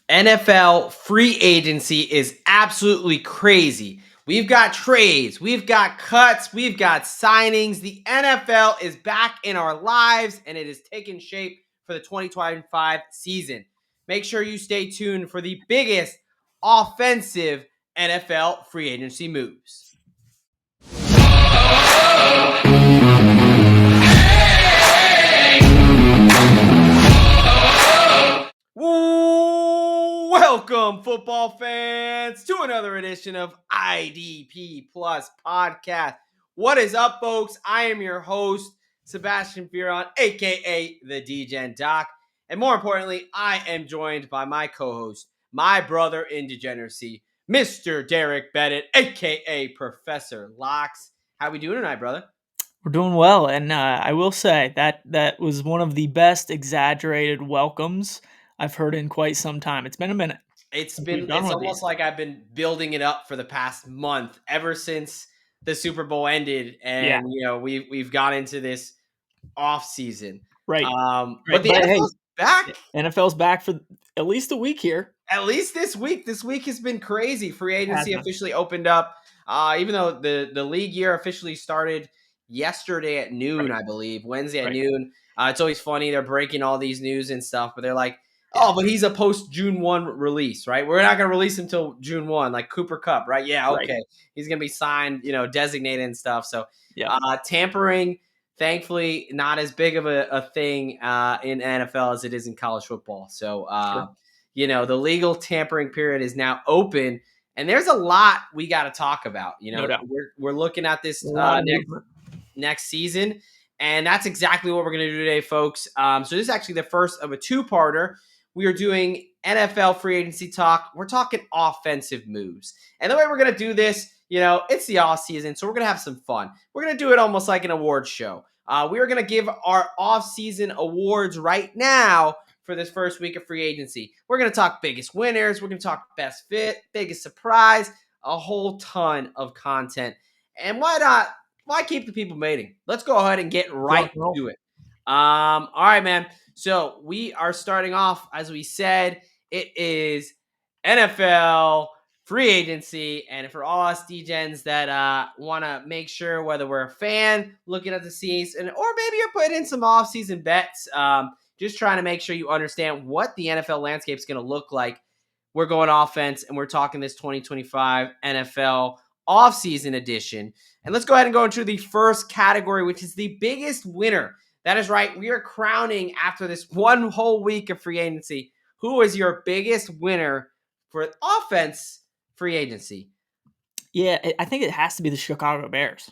NFL free agency is absolutely crazy. We've got trades, we've got cuts, we've got signings. The NFL is back in our lives and it is taking shape for the 2025 season. Make sure you stay tuned for the biggest offensive NFL free agency moves. Welcome, football fans, to another edition of IDP Plus Podcast. What is up, folks? I am your host, Sebastian Fearon, aka the DGen Doc. And more importantly, I am joined by my co-host, my brother in degeneracy, Mr. Derek Bennett, aka Professor Locks. How we doing tonight, brother? We're doing well, and I will say that was one of the best exaggerated welcomes I've heard in quite some time. It's been a minute It's since we've been done it's one of almost these. like I've been building it up for the past month, ever since the Super Bowl ended, Yeah, and we've gone into this off season. right, But right. the But hey, NFL's back. NFL's back for at least a week here. At least this week. This week has been crazy. Free It has agency been. officially opened up. Even though the league year officially started yesterday at noon, Right, I believe, Wednesday at right. noon. It's always funny. They're breaking all these news and stuff, but they're like, Yeah, oh, but he's a post June 1 release, right? We're not going to release him until June 1, like Cooper Cup, right? Yeah, right. okay. He's going to be signed, designated and stuff. So Yeah, tampering, thankfully, not as big of a thing in NFL as it is in college football. So, sure. the legal tampering period is now open, and there's a lot we got to talk about. No doubt. We're looking at this A lot of next movement. next season, and that's exactly what we're going to do today, folks. So this is actually the first of a two-parter. We are doing NFL free agency talk. We're talking offensive moves, and the way we're going to do this, it's the off season, so we're going to have some fun. We're going to do it almost like an award show. We are going to give our off-season awards right now for this first week of free agency. We're going to talk biggest winners. We're going to talk best fit, biggest surprise, a whole ton of content. And why keep the people waiting? Let's go ahead and get right Rock and roll. to it. All right, man. So we are starting off, as we said, it is NFL free agency. And for all us DGens that want to make sure whether we're a fan looking at the season or maybe you're putting in some off-season bets, just trying to make sure you understand what the NFL landscape is going to look like. We're going offense, and we're talking this 2025 NFL offseason edition. And let's go ahead and go into the first category, which is the biggest winner. That is right. We are crowning, after this one whole week of free agency, who is your biggest winner for offense free agency. Yeah, I think it has to be the Chicago Bears.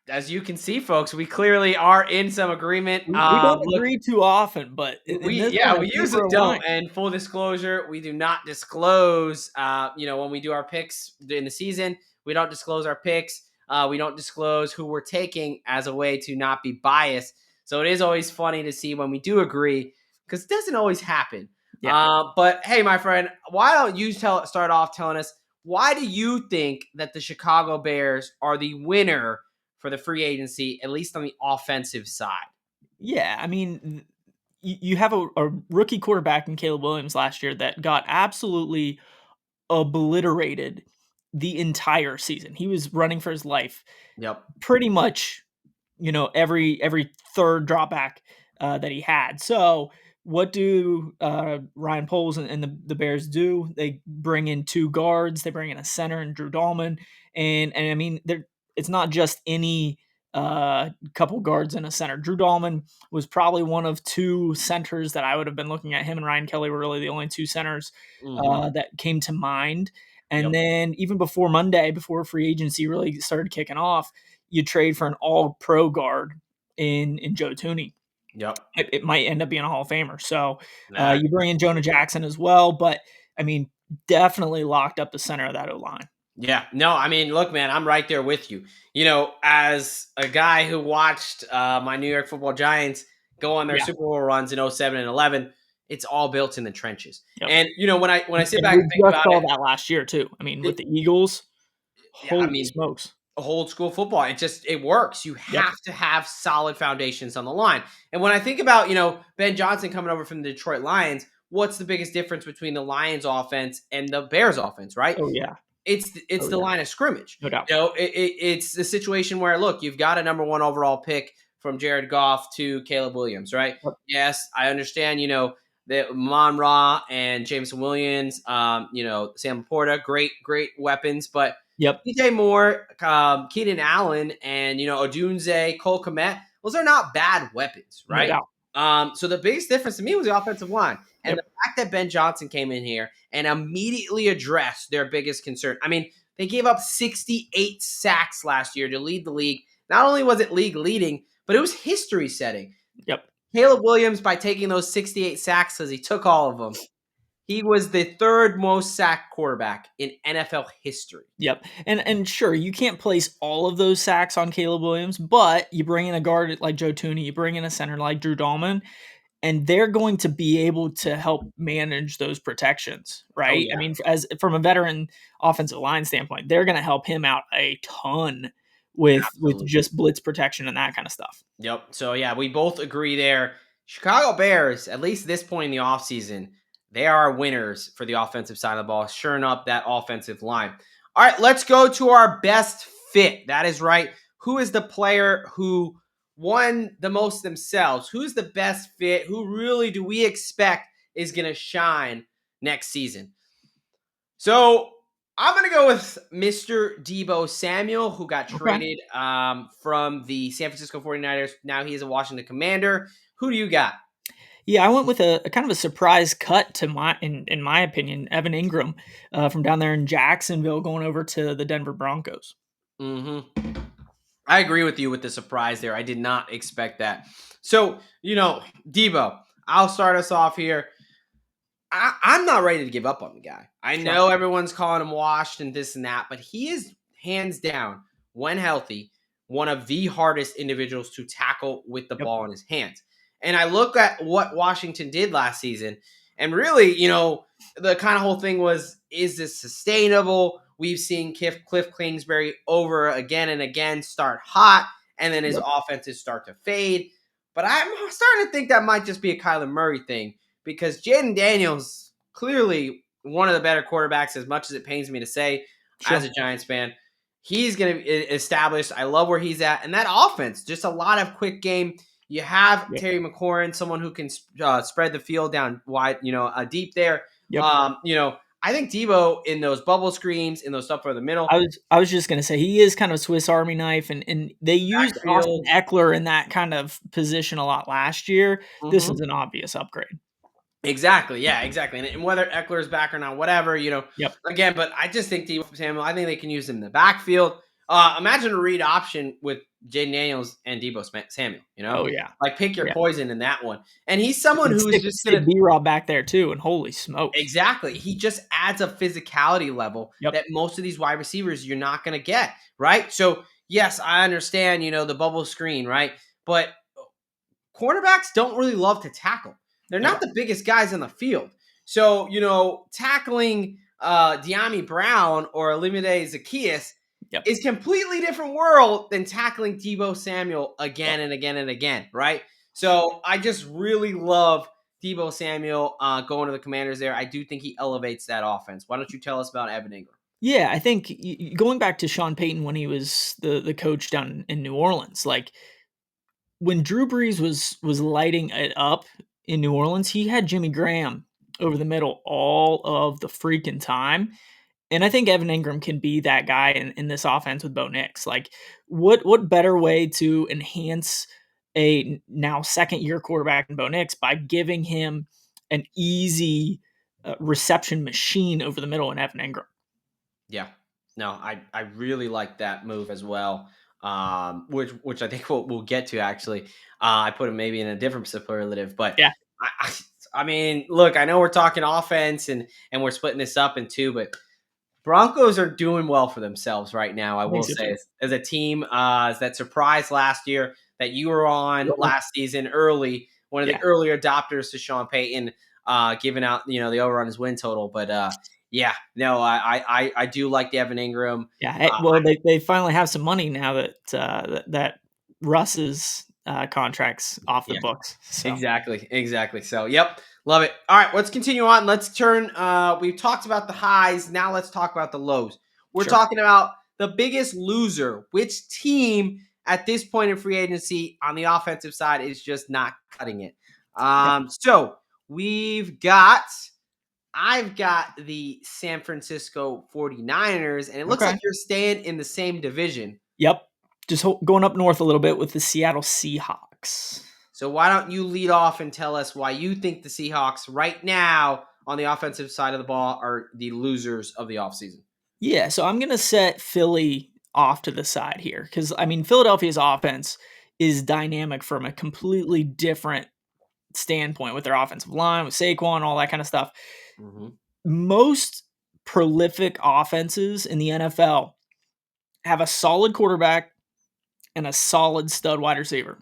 As you can see, folks, we clearly are in some agreement. We don't Look, agree too often, but in this one, I we think usually we're don't. aligned. And full disclosure, we do not disclose. When we do our picks in the season, we don't disclose our picks. We don't disclose who we're taking as a way to not be biased. So it is always funny to see when we do agree, because it doesn't always happen. Yeah. But hey, my friend, why don't you start off telling us, why do you think that the Chicago Bears are the winner for the free agency, at least on the offensive side? Yeah, I mean, you have a rookie quarterback in Caleb Williams last year that got absolutely obliterated the entire season. He was running for his life Yep. pretty much, every third drop back that he had. So what do Ryan Poles and the Bears do? They bring in two guards. They bring in a center and Drew Dahlman. And I mean, it's not just any couple guards and a center. Drew Dahlman was probably one of two centers that I would have been looking at. Him and Ryan Kelly were really the only two centers that came to mind. And Yep. then even before Monday, before free agency really started kicking off, you trade for an all-pro guard in Joe Tooney. Yep. It might end up being a Hall of Famer. So you bring in Jonah Jackson as well, but I mean, definitely locked up the center of that O-line. Yeah, no, I mean, look, man, I'm right there with you. As a guy who watched my New York Football Giants go on their Yeah. Super Bowl runs in 07 and 11, it's all built in the trenches. Yep. And when I sit And back we and think just about saw it, that last year too. I mean, with the Eagles, yeah, I holy mean, smokes. old school football, it works. You Yep. have to have solid foundations on the line. And when I think about Ben Johnson coming over from the Detroit Lions, what's the biggest difference between the Lions offense and the Bears offense, right? Oh yeah. It's Oh the yeah. line of scrimmage. No doubt. It's the situation where, look, you've got a number 1 overall pick from Jared Goff to Caleb Williams, right? Yep. Yes, I understand, that Mon Ra and Jameson Williams, Sam Laporta, great weapons, but Yep. DJ Moore, Keenan Allen, and Odunze, Cole Kmet, those are not bad weapons, No right? doubt. So the biggest difference to me was the offensive line. And Yep. the fact that Ben Johnson came in here and immediately addressed their biggest concern. I mean, they gave up 68 sacks last year to lead the league. Not only was it league leading, but it was history setting. Yep. Caleb Williams, by taking those 68 sacks, as he took all of them, he was the 3rd most sacked quarterback in NFL history. Yep. And sure, you can't place all of those sacks on Caleb Williams, but you bring in a guard like Joe Tooney, you bring in a center like Drew Dahlman, and they're going to be able to help manage those protections, Oh, right? yeah. I mean, as from a veteran offensive line standpoint, they're going to help him out a ton with Absolutely. just blitz protection and that kind of stuff. Yep. So, yeah, we both agree there. Chicago Bears, at least this point in the offseason, they are winners for the offensive side of the ball, shoring up that offensive line. All right, let's go to our best fit. That is right. Who is the player who won the most themselves? Who's the best fit? Who really do we expect is going to shine next season? So I'm going to go with Mr. Deebo Samuel, who got traded from the San Francisco 49ers. Now he is a Washington Commander. Who do you got? Yeah, I went with a kind of a surprise cut to in my opinion, Evan Ingram from down there in Jacksonville going over to the Denver Broncos. Mm-hmm. I agree with you with the surprise there. I did not expect that. So, Deebo, I'll start us off here. I'm not ready to give up on the guy. I know everyone's calling him washed and this and that, but he is hands down, when healthy, one of the hardest individuals to tackle with the ball in his hands. And I look at what Washington did last season, and really, the kind of whole thing was, is this sustainable? We've seen Cliff Kingsbury over again and again start hot, and then his offenses start to fade. But I'm starting to think that might just be a Kyler Murray thing, because Jaden Daniels, clearly one of the better quarterbacks, as much as it pains me to say as a Giants fan. He's going to be established. I love where he's at. And that offense, just a lot of quick game. You have Terry McLaurin, someone who can spread the field down wide, deep there. I think Deebo in those bubble screens, in those stuff for the middle. I was just gonna say he is kind of a Swiss Army knife, and they used Austin Eckler in that kind of position a lot last year. Mm-hmm. This is an obvious upgrade. Exactly. Yeah, exactly. And whether Eckler is back or not, whatever, again, but I just think Deebo Samuel, I think they can use him in the backfield. Imagine a read option with Jaden Daniels and Deebo Samuel, Oh, yeah. Like, pick your poison in that one. And he's someone who's just going to be raw back there too, and holy smokes. Exactly. He just adds a physicality level that most of these wide receivers you're not going to get, right? So, yes, I understand, the bubble screen, right? But cornerbacks don't really love to tackle. They're not the biggest guys in the field. So, tackling De'Ami Brown or Olamide Zaccheaus is completely different world than tackling Deebo Samuel again and again and again, right? So I just really love Deebo Samuel going to the Commanders there. I do think he elevates that offense. Why don't you tell us about Evan Ingram? Yeah, I think going back to Sean Payton when he was the coach down in New Orleans, like when Drew Brees was lighting it up in New Orleans, he had Jimmy Graham over the middle all of the freaking time. And I think Evan Ingram can be that guy in this offense with Bo Nix. Like, what better way to enhance a now second-year quarterback in Bo Nix by giving him an easy reception machine over the middle in Evan Ingram? Yeah. No, I really like that move as well, which I think we'll get to, actually. I put him maybe in a different superlative. But, yeah. I mean, look, I know we're talking offense and we're splitting this up in two, but Broncos are doing well for themselves right now, I will say, as a team. That surprise last year that you were on last season early, one of the earlier adopters to Sean Payton, giving out the over on his win total. But I do like the Evan Ingram. Yeah, well, they finally have some money now that Russ's contract's off the books. So. Exactly. So, yep. Love it. All right, let's continue on. Let's turn. We've talked about the highs. Now let's talk about the lows. We're Sure. talking about the biggest loser. Which team at this point in free agency on the offensive side is just not cutting it? Yep. So I've got the San Francisco 49ers, and it looks Okay. like you're staying in the same division. Yep. Just going up north a little bit with the Seattle Seahawks. So why don't you lead off and tell us why you think the Seahawks right now on the offensive side of the ball are the losers of the offseason? Yeah, so I'm going to set Philly off to the side here because, I mean, Philadelphia's offense is dynamic from a completely different standpoint with their offensive line, with Saquon, all that kind of stuff. Mm-hmm. Most prolific offenses in the NFL have a solid quarterback and a solid stud wide receiver.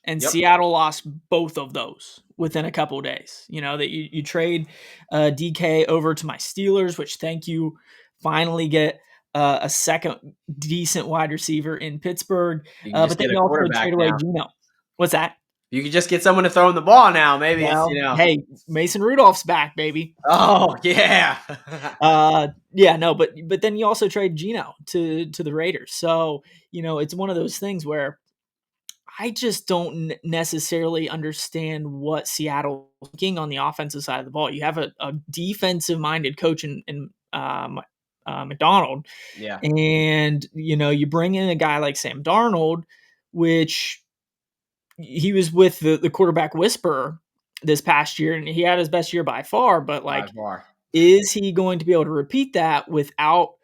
And Yep. Seattle lost both of those within a couple of days. You know, that you trade DK over to my Steelers, which thank you, finally get a second decent wide receiver in Pittsburgh. You can But just then get a you also trade quarterback away now. Geno. What's that? You can just get someone to throw him the ball now. Maybe it's, Well, hey, Mason Rudolph's back, baby. Oh, yeah. Yeah, no, but then you also trade Geno to the Raiders. So, you know, it's one of those things where I just don't necessarily understand what Seattle's thinking on the offensive side of the ball. You have a defensive-minded coach in McDonald, Yeah. and you know you bring in a guy like Sam Darnold, which he was with the quarterback whisperer this past year, and he had his best year by far. But By like, far. is he going to be able to repeat that without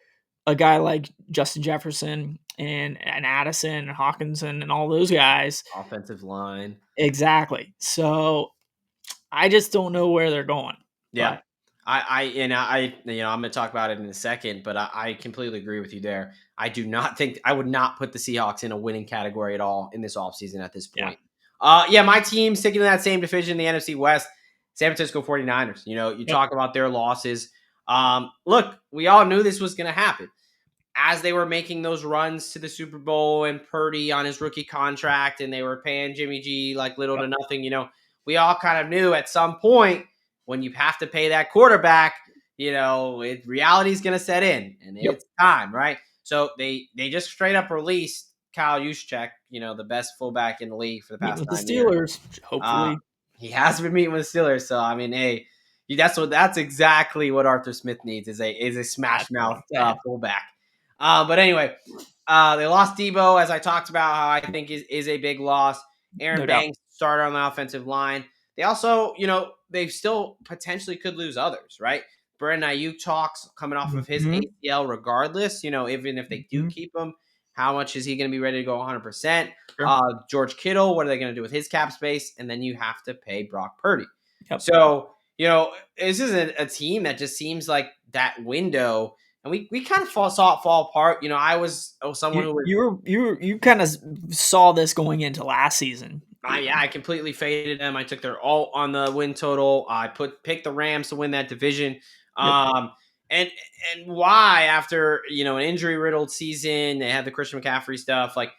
a guy like Justin Jefferson and Addison and Hawkinson and all those guys? Offensive line. Exactly. So I just don't know where they're going. Yeah. But I'm going to talk about it in a second, but I completely agree with you there. I would not put the Seahawks in a winning category at all in this offseason at this yeah, point. My team sticking in that same division, the NFC West, San Francisco 49ers. You know, you yep. talk about their losses. Look, we all knew this was going to happen. As they were making those runs to the Super Bowl and Purdy on his rookie contract and they were paying Jimmy G like little Yep. to nothing, we all kind of knew at some point when you have to pay that quarterback, reality is going to set in and Yep. it's time, right? So they just straight up released Kyle Juszczyk, the best fullback in the league for the Meeting past with the 9 years. Steelers, hopefully. He has been meeting with the Steelers, so I mean, hey, that's exactly what Arthur Smith needs is a smash mouth fullback. But anyway, they lost Deebo, as I talked about, how I think is a big loss. Aaron No doubt. Banks started on the offensive line. They also, they still potentially could lose others, right? Brandon Ayuk talks coming off of his Mhm. ACL regardless, even if they do Mhm. keep him, how much is he going to be ready to go 100%? Sure. George Kittle, what are they going to do with his cap space? And then you have to pay Brock Purdy. Yep. So, this is a team that just seems like that window. And we kind of saw it fall apart. I was someone who was. You kind of saw this going into last season. I completely faded them. I took their alt on the win total. I picked the Rams to win that division. Yep. And why after an injury riddled season, they had the Christian McCaffrey stuff. Like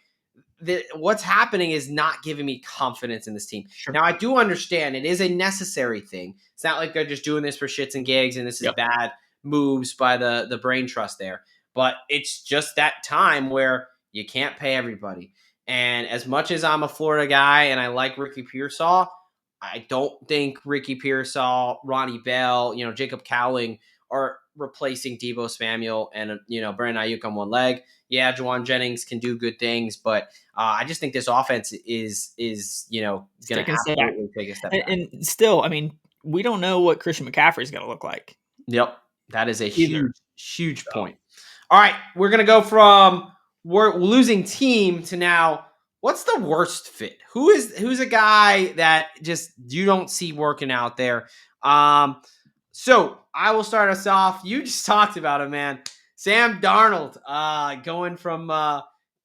what's happening is not giving me confidence in this team. Sure. Now I do understand it is a necessary thing. It's not like they're just doing this for shits and gigs, and this is Yep. bad moves by the brain trust there. But it's just that time where you can't pay everybody. And as much as I'm a Florida guy and I like Ricky Pearsall, I don't think Ricky Pearsall, Ronnie Bell, Jacob Cowling are replacing Deebo Samuel and Brandon Ayuk on one leg. Yeah, Juwan Jennings can do good things, but I just think this offense is going to absolutely take a step back. And still, I mean, we don't know what Christian McCaffrey is going to look like. Yep, that is a Either. huge point. All right, we're going to go from we're losing team to now what's the worst fit? Who's a guy that just you don't see working out there? So I will start us off. You just talked about him, man. Sam Darnold, going from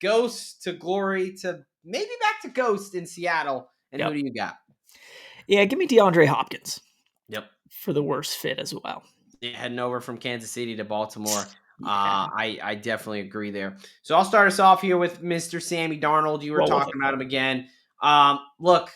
ghost to glory to maybe back to ghost in Seattle. And Yep. who do you got? Yeah, give me DeAndre Hopkins. Yep. For the worst fit as well. Yeah, heading over from Kansas City to Baltimore. Yeah. I definitely agree there. So I'll start us off here with Mr. Sammy Darnold. You were Roll with talking it. about him again. Look,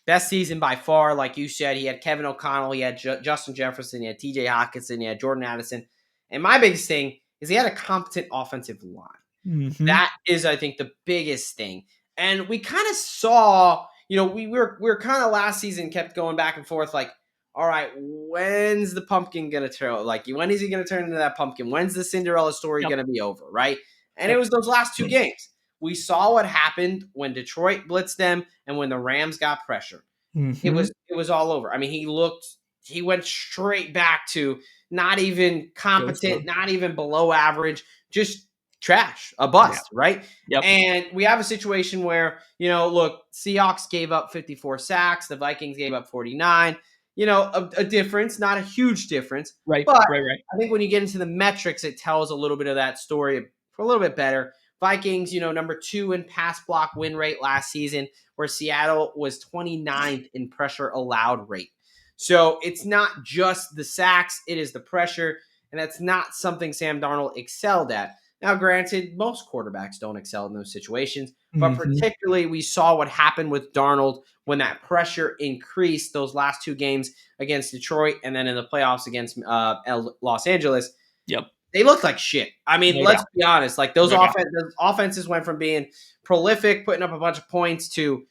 Best season by far, like you said. He had Kevin O'Connell, he had Justin Jefferson, he had TJ Hawkinson, he had Jordan Addison. And my biggest thing is he had a competent offensive line. Mm-hmm. That is, I think, the biggest thing. And we kind of saw, we were kind of last season kept going back and forth like, all right, when's the pumpkin going to turn? Like, when is he going to turn into that pumpkin? When's the Cinderella story Yep. going to be over, right? And it Yep. was those last two games. We saw what happened when Detroit blitzed them and when the Rams got pressure. It Mm-hmm. was all over. I mean, he went straight back to not even Ghost competent, mode. not even below average, just trash, a Yeah. bust, right? Yep. And we have a situation where, look, Seahawks gave up 54 sacks, the Vikings gave up 49. A difference, not a huge difference, Right. but Right. Right. I think when you get into the metrics, it tells a little bit of that story for a little bit better. Vikings, number 2 in pass block win rate last season, where Seattle was 29th in pressure allowed rate. So it's not just the sacks, it is the pressure, and that's not something Sam Darnold excelled at. Now, granted, most quarterbacks don't excel in those situations, but Mm-hmm. particularly we saw what happened with Darnold when that pressure increased those last two games against Detroit and then in the playoffs against Los Angeles. Yep. They looked like shit. I mean, No let's doubt. be honest. Like those No doubt. offenses went from being prolific, putting up a bunch of points, to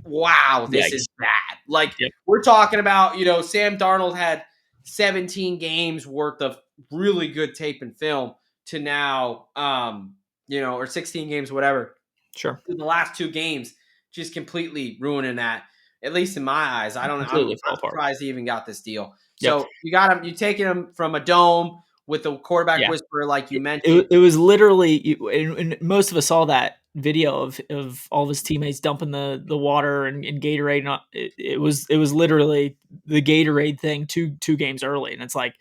wow, this is Yikes. bad. Like Yep. we're talking about, Sam Darnold had 17 games worth of really good tape and film to now, or 16 games, whatever. Sure. In the last two games, just completely ruining that. At least in my eyes, I don't. I'm Completely fall apart. surprised he even got this deal. Yep. So you got him. You taking him from a dome with the quarterback Yeah. whisperer, like you mentioned. It was literally, and most of us saw that video of all of his teammates dumping the water and Gatorade. And it was literally the Gatorade thing two games early, and it's like,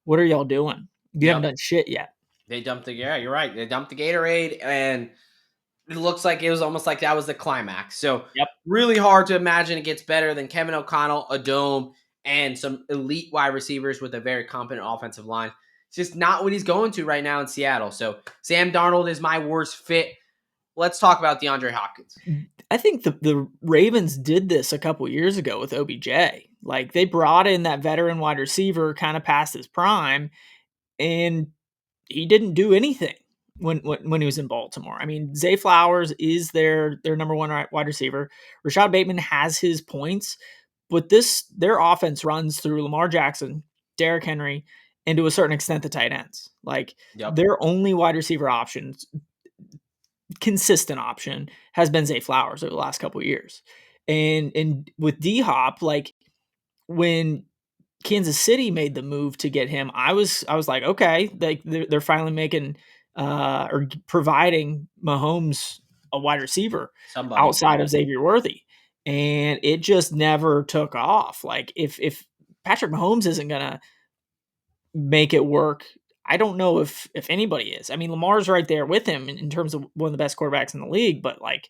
what are y'all doing? You haven't Yep, done shit yet. they dumped the. Yeah, you're right. They dumped the Gatorade, and it looks like it was almost like that was the climax. So Yep. really hard to imagine it gets better than Kevin O'Connell, a dome, and some elite wide receivers with a very competent offensive line. It's just not what he's going to right now in Seattle. So Sam Darnold is my worst fit. Let's talk about DeAndre Hopkins. I think the Ravens did this a couple years ago with OBJ. Like they brought in that veteran wide receiver kind of past his prime, and he didn't do anything when he was in Baltimore. I mean, Zay Flowers is their number one wide receiver. Rashad Bateman has his points, but their offense runs through Lamar Jackson, Derrick Henry, and to a certain extent the tight ends. Like Yep. their only wide receiver options, consistent option, has been Zay Flowers over the last couple of years. And with D Hop, like when Kansas City made the move to get him, I was like, okay, they're finally making or providing Mahomes a wide receiver Somebody. outside of Xavier Worthy, and it just never took off. Like if Patrick Mahomes isn't gonna make it work, I don't know if anybody is. I mean, Lamar's right there with him in terms of one of the best quarterbacks in the league, but like,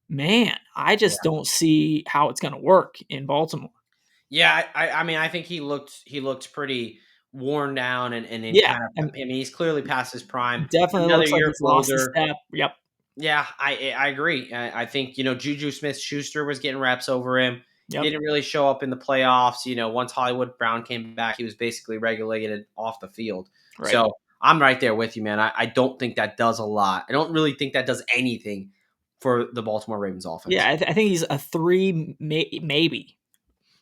man, I Yeah. just don't see how it's gonna work in Baltimore. Yeah, I mean, I think he looked pretty worn down and in Yeah, kind of. I mean, he's clearly past his prime. definitely Another looks like year he's lost a older. step. Yep. Yeah, I agree. I think Juju Smith-Schuster was getting reps over him. Yep. Didn't really show up in the playoffs. Once Hollywood Brown came back, he was basically regulated off the field. Right. So I'm right there with you, man. I don't think that does a lot. I don't really think that does anything for the Baltimore Ravens offense. Yeah, I think he's a 3, maybe.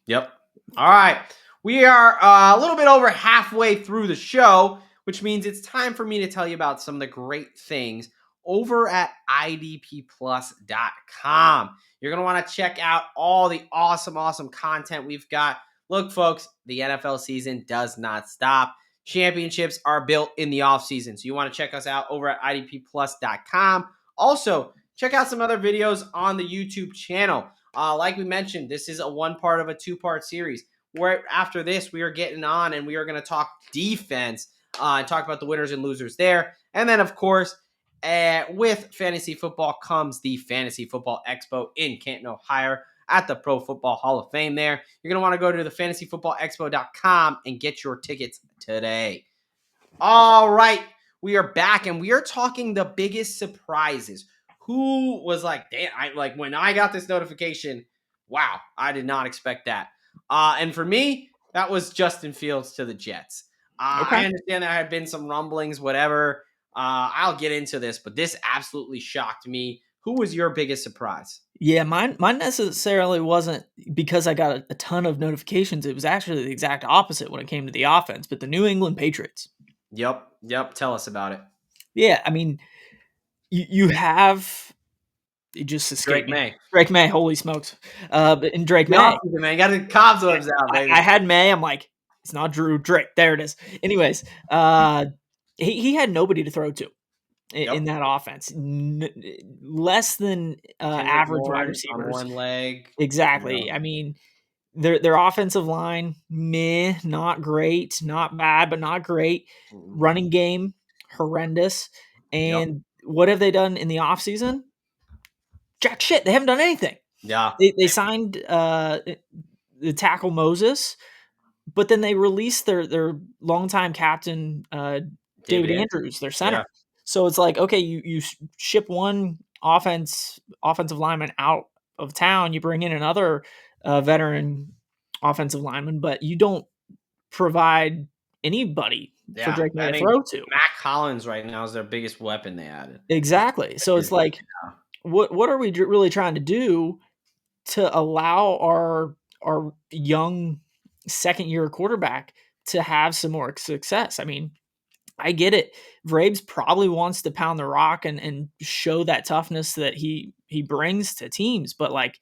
Yep. All right. We are a little bit over halfway through the show, which means it's time for me to tell you about some of the great things over at idpplus.com. You're going to want to check out all the awesome content we've got. Look, folks, the NFL season does not stop. Championships are built in the offseason. So you want to check us out over at idpplus.com. Also, check out some other videos on the YouTube channel. Like we mentioned, this is a one part of a 2-part series. Where after this, we are getting on and we are going to talk defense and talk about the winners and losers there. And then, of course, with fantasy football comes the Fantasy Football Expo in Canton, Ohio at the Pro Football Hall of Fame there. You're going to want to go to the fantasyfootballexpo.com and get your tickets today. All right, we are back and we are talking the biggest surprises. Who was like, damn, when I got this notification, wow, I did not expect that. And for me, that was Justin Fields to the Jets. Okay. I understand there had been some rumblings, whatever. I'll get into this, but this absolutely shocked me. Who was your biggest surprise? Yeah, mine necessarily wasn't because I got a ton of notifications. It was actually the exact opposite when it came to the offense, but the New England Patriots. Yep. Tell us about it. Yeah, I mean, you have it just escaped Drake me. May. Drake May, holy smokes. But in Drake The May, offseason, man. You got the cobwebs out, baby. I had May, I'm like, it's not Drew, Drake. There it is. Anyways, he had nobody to throw to in Yep. that offense. Less than Kendrick average wide Bourne on receivers. one leg. Exactly. I mean, their offensive line, meh, not great, not bad, but not great. Mhm. Running game, horrendous. Yep. And what have they done in the offseason? Jack shit. They haven't done anything. Yeah. They signed the tackle Moses, but then they released their longtime captain David David Andrews. Andrews, their Yeah. center. So it's like, okay, you ship one offensive lineman out of town, you bring in another veteran offensive lineman, but you don't provide anybody for Yeah. Drake May I to mean, throw to. Mac Collins right now is their biggest weapon they added. Exactly. Which So is it's like, what are we really trying to do to allow our young second year quarterback to have some more success? I mean, I get it. Vrabes probably wants to pound the rock and show that toughness that he brings to teams, but like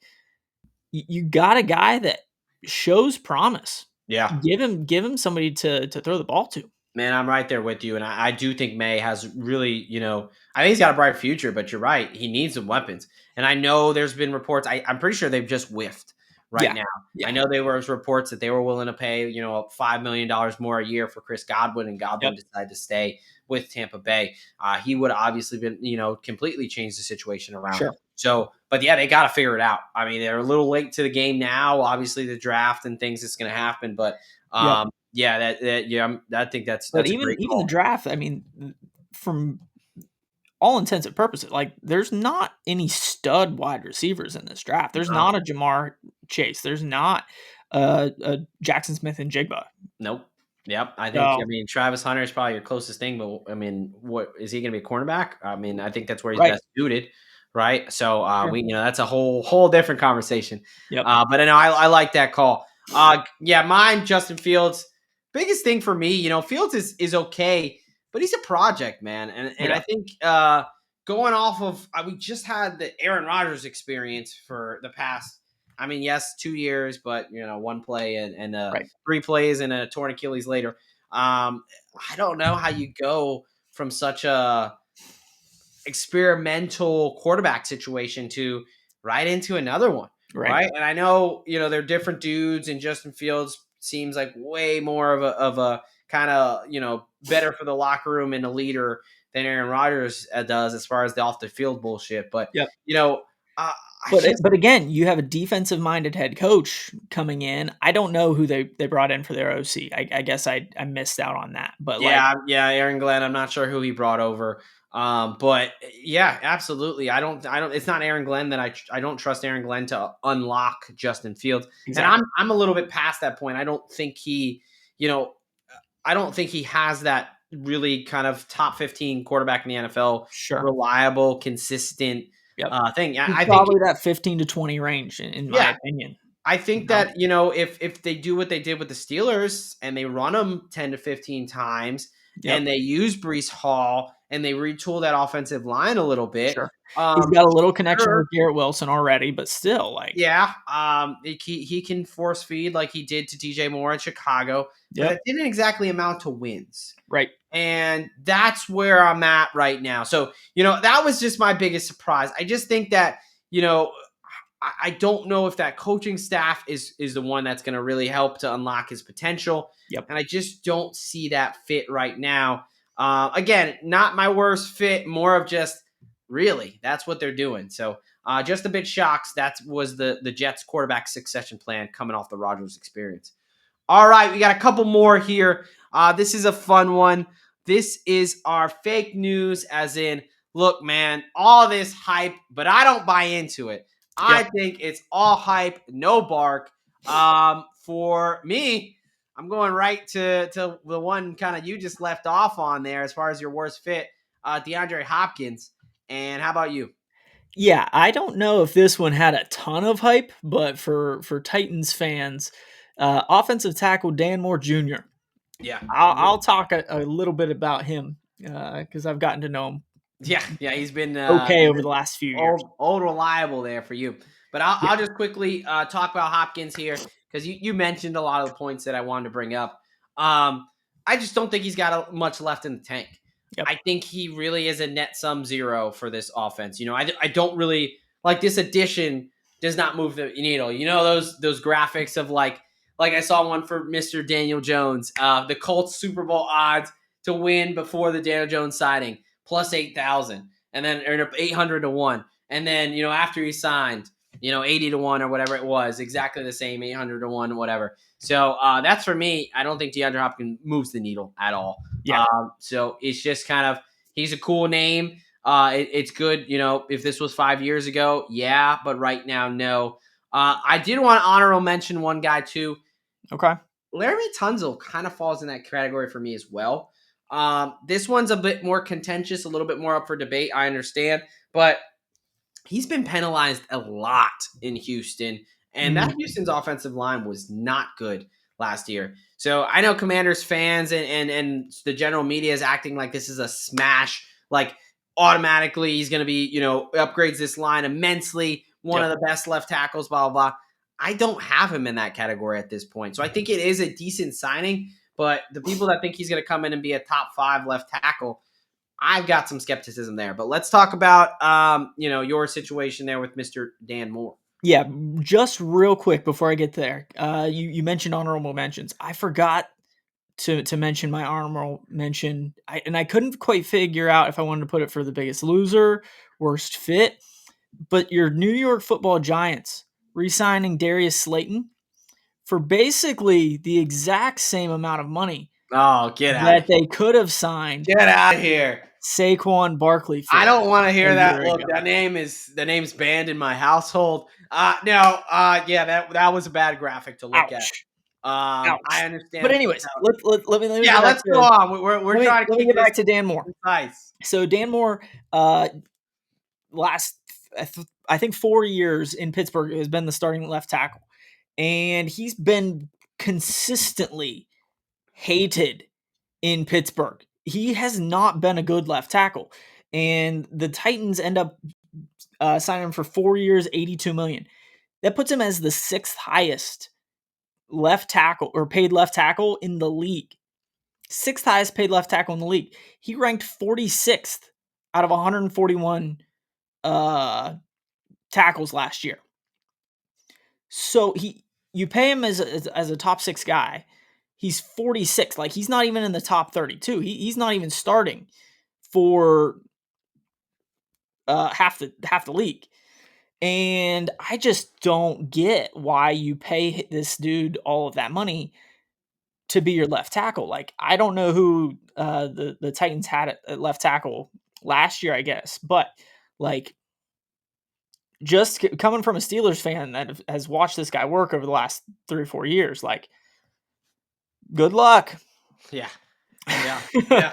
you got a guy that shows promise. yeah. Give him somebody to throw the ball to. Man, I'm right there with you. And I do think May has really, I think he's got a bright future, but you're right. He needs some weapons. And I know there's been reports. I'm pretty sure they've just whiffed right Yeah. now. I Yeah. know there was reports that they were willing to pay, $5 million more a year for Chris Godwin, and Godwin Yep. decided to stay with Tampa Bay. He would have obviously been, completely changed the situation around. Sure. So, but yeah, they got to figure it out. I mean, they're a little late to the game now. Obviously, the draft and things is going to happen, but Yep. yeah, I think that's But a even great even the call. draft, I mean, from all intents and purposes, like there's not any stud wide receivers in this draft. There's No, not a Jamar Chase. There's not a Jackson Smith and Jigba. nope. Yep. I So mean, Travis Hunter is probably your closest thing, but I mean, what is he going to be a cornerback? I mean, I think that's where he's right. best suited, right? So Sure. that's a whole different conversation. Yep. But I know I like that call. Yeah, mine, Justin Fields. Biggest thing for me, Fields is okay, but he's a project, man, and I Yeah. think going off of we just had the Aaron Rodgers experience for the past. I mean, yes, 2 years, but one play and Right. 3 plays and a torn Achilles later. I don't know how you go from such a experimental quarterback situation to right into another one, Right. right? And I know they're different dudes, and Justin Fields seems like way more of a kind of better for the locker room and a leader than Aaron Rodgers does as far as the off the field bullshit. But Yep. I just But again, you have a defensive minded head coach coming in. I don't know who they brought in for their OC. I guess I missed out on that. But like, yeah, Aaron Glenn. I'm not sure who he brought over. But yeah, absolutely. I don't. It's not Aaron Glenn that I don't trust Aaron Glenn to unlock Justin Fields. And exactly. I'm a little bit past that point. I don't think I don't think he has that really kind of top 15 quarterback in the NFL, Sure. reliable, consistent Yep. thing. He's I think probably that 15 to 20 range in my yeah, opinion. I think that if they do what they did with the Steelers and they run them 10 to 15 times and Yep. they use Brees Hall and they retool that offensive line a little bit, Sure. He's got a little connection sure, with Garrett Wilson already, but still, like, yeah, he can force feed like he did to DJ Moore in Chicago, but yep, that didn't exactly amount to wins. right. And that's where I'm at right now. So, that was just my biggest surprise. I just think that, I don't know if that coaching staff is the one that's going to really help to unlock his potential. Yep. And I just don't see that fit right now. Again, not my worst fit, more of just really that's what they're doing. So just a bit shocked. That was the Jets quarterback succession plan coming off the Rodgers experience. All right, we got a couple more here. This is a fun one. This is our fake news, as in, look, man, all this hype, but I don't buy into it. I think it's all hype, no bark. For me, I'm going right to the one kind of you just left off on there as far as your worst fit, DeAndre Hopkins. And how about you? Yeah, I don't know if this one had a ton of hype, but for Titans fans, offensive tackle Dan Moore Jr. Yeah. I'll talk a little bit about him because I've gotten to know him Yeah, he's been okay over the last few years. old reliable there for you. But Yeah, I'll just quickly talk about Hopkins here because you mentioned a lot of the points that I wanted to bring up. I just don't think he's got much left in the tank. yep. I think he really is a net sum zero for this offense. I don't really like this addition does not move the needle. You know those graphics of like I saw one for Mr. Daniel Jones, the Colts Super Bowl odds to win before the Daniel Jones signing plus 8,000 and then 800 to 1. And then, after he signed, 80 to 1 or whatever it was, exactly the same, 800 to 1, whatever. So that's for me. I don't think DeAndre Hopkins moves the needle at all. Yeah. So it's just kind of, he's a cool name. It's good, if this was 5 years ago, yeah, but right now, no. I did want to honorable mention one guy too. Okay. Laremy Tunsil kind of falls in that category for me as well. This one's a bit more contentious, a little bit more up for debate, I understand, but he's been penalized a lot in Houston, and that Houston's offensive line was not good last year. So I know Commanders fans and the general media is acting like this is a smash, like automatically he's going to be, upgrades this line immensely, one of the best left tackles, blah, blah, blah. I don't have him in that category at this point. So I think it is a decent signing, but the people that think he's going to come in and be a top 5 left tackle, I've got some skepticism there. But let's talk about, your situation there with Mr. Dan Moore. Yeah, just real quick before I get there, you mentioned honorable mentions. I forgot to mention my honorable mention, and I couldn't quite figure out if I wanted to put it for the biggest loser, worst fit, but your New York Football Giants re-signing Darius Slayton for basically the exact same amount of money Oh, get out of that here. they could have signed Get out of here. Saquon Barkley for I don't want to hear a that. year Look, ago. the name's banned in my household. No, yeah, that was a bad graphic to look at. Ouch. I Ouch. understand. But anyways, let me Yeah, get back let's go on. We're trying to let me keep get this back to Dan Moore. concise. So Dan Moore, last I think 4 years in Pittsburgh has been the starting left tackle, and he's been consistently hated in Pittsburgh. He has not been a good left tackle, and the Titans end up signing him for 4 years, $82 million. That puts him as the 6th highest left tackle or paid left tackle in the league. 6th highest paid left tackle in the league. He ranked 46th out of 141 tackles last year. So you pay him as a top 6 guy. He's 46. Like, he's not even in the top 32. He's not even starting for half the league. And I just don't get why you pay this dude all of that money to be your left tackle. Like, I don't know who the Titans had at left tackle last year, I guess, but like, just coming from a Steelers fan that has watched this guy work over the last 3 or 4 years, like, good luck. Yeah. Yeah.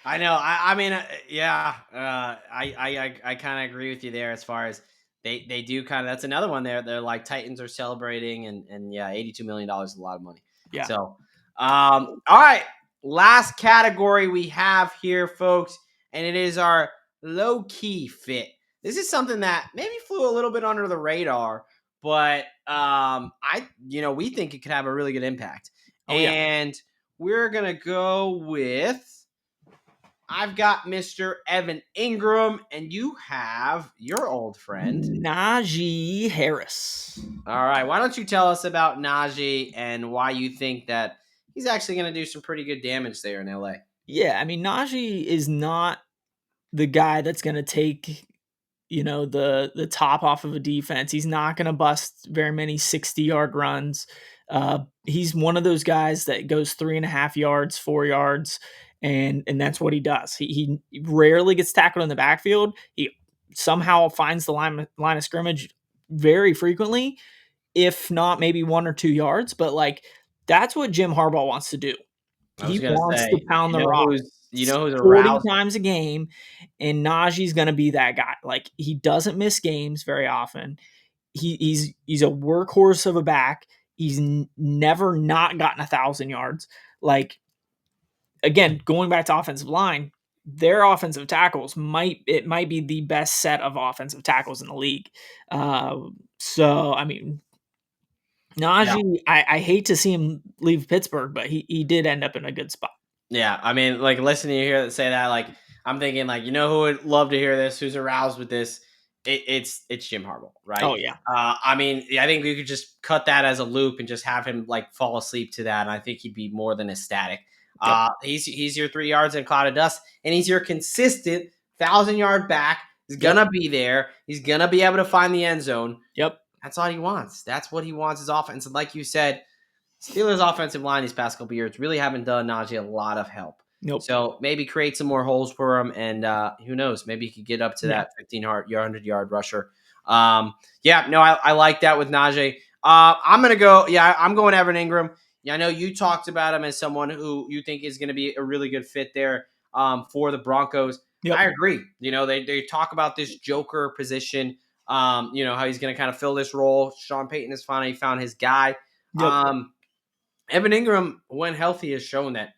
I know. I mean, yeah. I kind of agree with you there as far as they do kind of. That's another one there. They're like Titans are celebrating, and yeah, $82 million is a lot of money. Yeah. So, all right. Last category we have here, folks, and it is our low key fit. This is something that maybe flew a little bit under the radar, but we think it could have a really good impact. Oh, yeah. And we're gonna go with. I've got Mr. Evan Ingram, and you have your old friend Najee Harris. All right, why don't you tell us about Najee and why you think that he's actually going to do some pretty good damage there in LA? Yeah, I mean, Najee is not the guy that's going to take, the top off of a defense. He's not going to bust very many 60-yard runs. He's one of those guys that goes 3.5 yards, 4 yards, and that's what he does. He rarely gets tackled in the backfield. He somehow finds the line of scrimmage very frequently, if not maybe 1 or 2 yards, but, like, that's what Jim Harbaugh wants to do. I was He gonna wants to say, pound the rock you know who's 40 aroused. times a game, and Najee's gonna be that guy. Like, he doesn't miss games very often. He's a workhorse of a back. He's never not gotten 1,000 yards. Like, again, going back to offensive line, their offensive tackles might be the best set of offensive tackles in the league. So I mean, Yeah. Najee, I hate to see him leave Pittsburgh, but he did end up in a good spot. Yeah, I mean, like listening to you hear say that, like I'm thinking, like who would love to hear this? Who's aroused with this? It's Jim Harbaugh, right? Oh yeah, I mean, I think we could just cut that as a loop and just have him like fall asleep to that, and I think he'd be more than ecstatic. yep, He's your 3 yards in a cloud of dust, and he's your consistent 1,000 yard back. He's yep, gonna be there. He's gonna be able to find the end zone. yep. That's all he wants. That's what he wants his offense. And like you said, Steelers' offensive line these past couple years really haven't done Najee a lot of help. Nope. So maybe create some more holes for him, and who knows? Maybe he could get up to Yeah. that 1,500-yard rusher. Yeah, no, I like that with Najee. I'm gonna go. Yeah, I'm going Evan Ingram. Yeah, I know you talked about him as someone who you think is going to be a really good fit there for the Broncos. Yep. I agree. They talk about this joker position. How he's going to kind of fill this role. Sean Payton has finally found his guy. Yep. Evan Ingram, when healthy, has shown that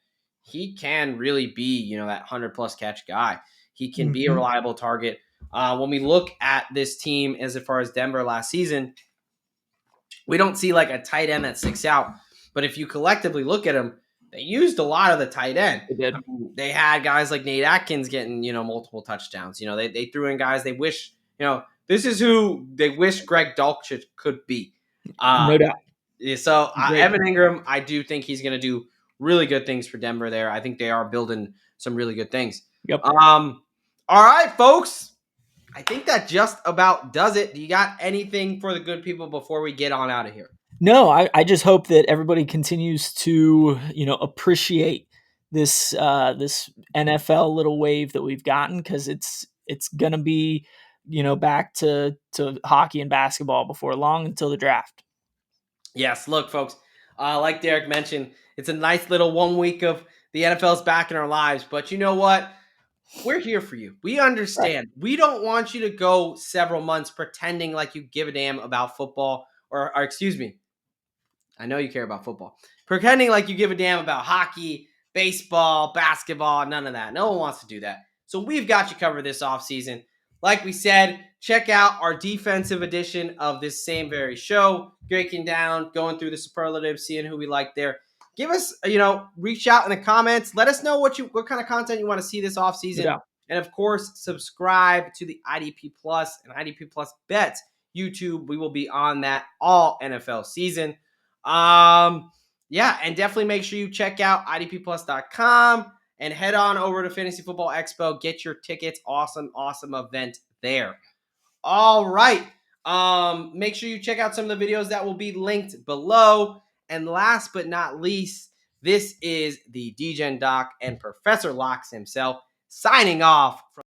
he can really be, that 100+ catch guy. He can be a Mhm. reliable target. When we look at this team as far as Denver last season, we don't see like a tight end that sticks out. But if you collectively look at them, they used a lot of the tight end. They did. They had guys like Nate Atkins getting, multiple touchdowns. They threw in guys they wish, this is who they wish Greg Dulcich could be. No doubt. Yeah, so Great. Evan Ingram, I do think he's going to do really good things for Denver there. I think they are building some really good things. Yep. All right, folks. I think that just about does it. Do you got anything for the good people before we get on out of here? No, I just hope that everybody continues to, appreciate this NFL little wave that we've gotten, because it's gonna be, back to hockey and basketball before long, until the draft. Yes, look, folks, like Derek mentioned, it's a nice little 1 week of the NFL's back in our lives. But you know what? We're here for you. We Right. understand. We don't want you to go several months pretending like you give a damn about football, or excuse me, I know you care about football. Pretending like you give a damn about hockey, baseball, basketball, none of that. No one wants to do that. So we've got you covered this offseason. Like we said, check out our defensive edition of this same very show, breaking down, going through the superlatives, seeing who we like there. Give us, reach out in the comments. Let us know what kind of content you want to see this No offseason. doubt. And of course, subscribe to the IDP Plus and IDP Plus Bets YouTube. We will be on that all NFL season. Yeah, and definitely make sure you check out idpplus.com and head on over to Fantasy Football Expo. Get your tickets. Awesome event there. All right. Make sure you check out some of the videos that will be linked below. And last but not least, this is the DGen Doc and Professor Locks himself signing off from